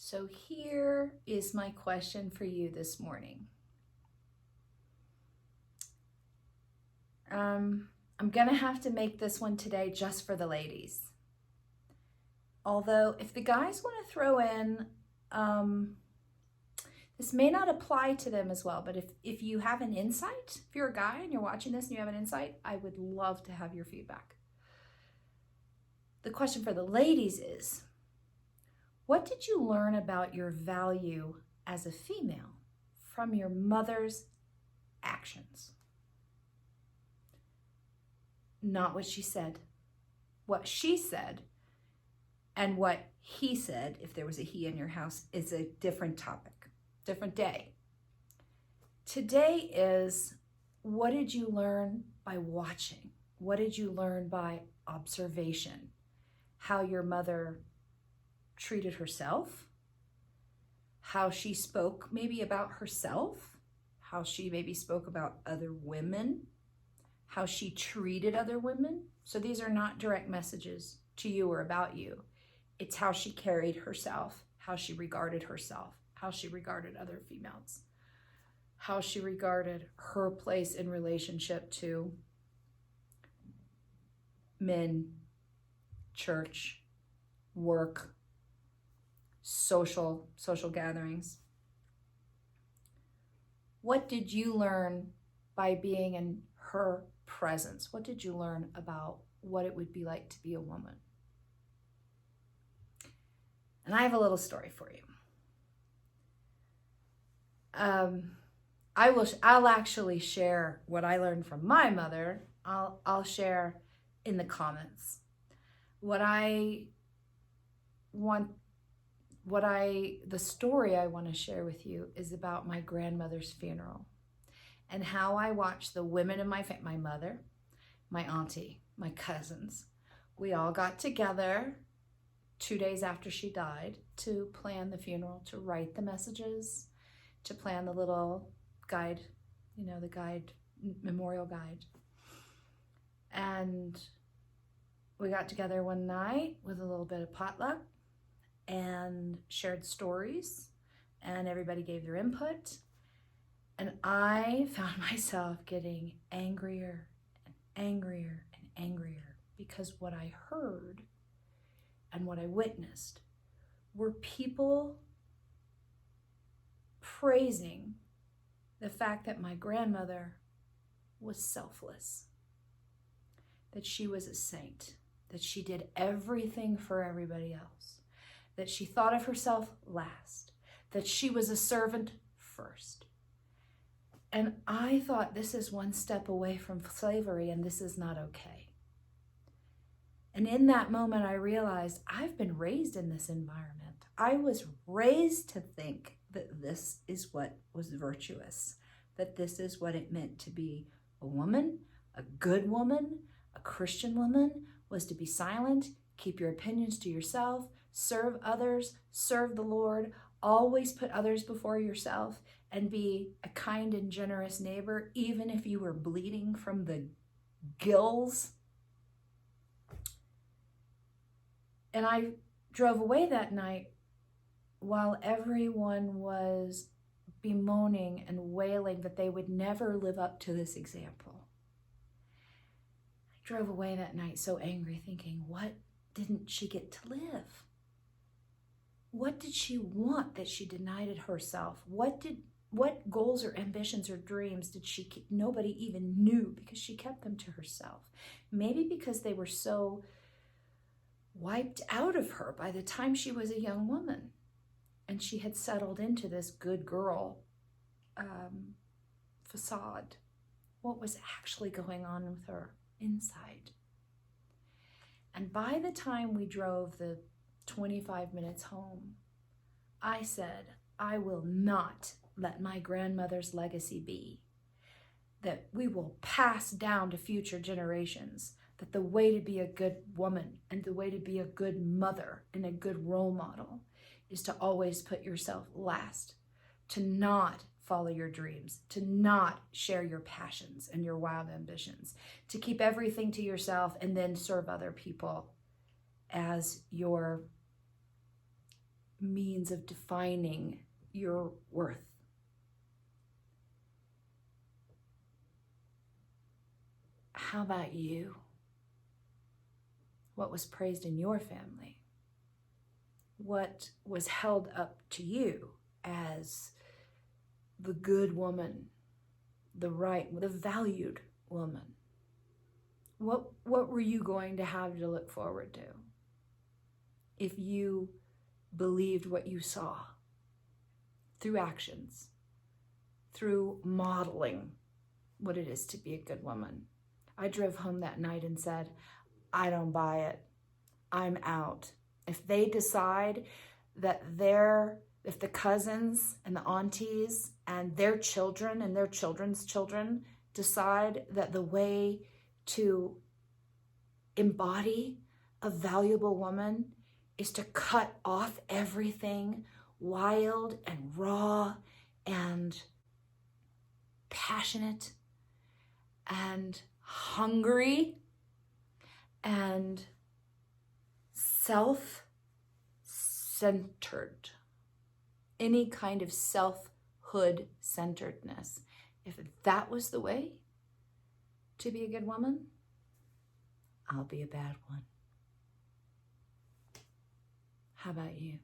So here is my question for you this morning. I'm gonna have to make this one today just for the ladies. Although if the guys want to throw in, this may not apply to them as well, but if you have an insight, if you're a guy and you're watching this and you have an insight, I would love to have your feedback. The question for the ladies is, what did you learn about your value as a female from your mother's actions? Not what she said. What she said and what he said, if there was a he in your house, is a different topic, different day. Today is, what did you learn by watching? What did you learn by observation? How your mother treated herself, how she spoke maybe about herself, how she maybe spoke about other women, how she treated other women. So these are not direct messages to you or about you. It's how she carried herself, how she regarded herself, how she regarded other females, how she regarded her place in relationship to men, church, work, social gatherings. What did you learn by being in her presence? What did you learn about what it would be like to be a woman? And I have a little story for you. I'll actually share what I learned from my mother. I'll share in the comments. The story I want to share with you is about my grandmother's funeral and how I watched the women in my family, my mother, my auntie, my cousins. We all got together 2 days after she died to plan the funeral, to write the messages, to plan the little guide, the guide, memorial guide. And we got together one night with a little bit of potluck and shared stories, and everybody gave their input. And I found myself getting angrier and angrier and angrier because what I heard and what I witnessed were people praising the fact that my grandmother was selfless, that she was a saint, that she did everything for everybody else, that she thought of herself last, that she was a servant first. And I thought, this is one step away from slavery, and this is not okay. And in that moment, I realized I've been raised in this environment. I was raised to think that this is what was virtuous, that this is what it meant to be a woman, a good woman, a Christian woman, was to be silent, keep your opinions to yourself, serve others, serve the Lord, always put others before yourself, and be a kind and generous neighbor, even if you were bleeding from the gills. And I drove away that night while everyone was bemoaning and wailing that they would never live up to this example. I drove away that night so angry, thinking, what didn't she get to live? What did she want that she denied it herself? What goals or ambitions or dreams did she keep? Nobody even knew, because she kept them to herself. Maybe because they were so wiped out of her by the time she was a young woman and she had settled into this good girl facade. What was actually going on with her inside? And by the time we drove the 25 minutes home, I said, I will not let my grandmother's legacy be that we will pass down to future generations, that the way to be a good woman and the way to be a good mother and a good role model is to always put yourself last, to not follow your dreams, to not share your passions and your wild ambitions, to keep everything to yourself and then serve other people as your means of defining your worth. How about you? What was praised in your family? What was held up to you as the good woman, the valued woman? What were you going to have to look forward to if you believed what you saw through actions, through modeling what it is to be a good woman? I drove home that night and said, I don't buy it. I'm out. If they decide that if the cousins and the aunties and their children and their children's children decide that the way to embody a valuable woman is to cut off everything wild and raw and passionate and hungry and self-centered, any kind of selfhood centeredness, if that was the way to be a good woman, I'll be a bad one. How about you?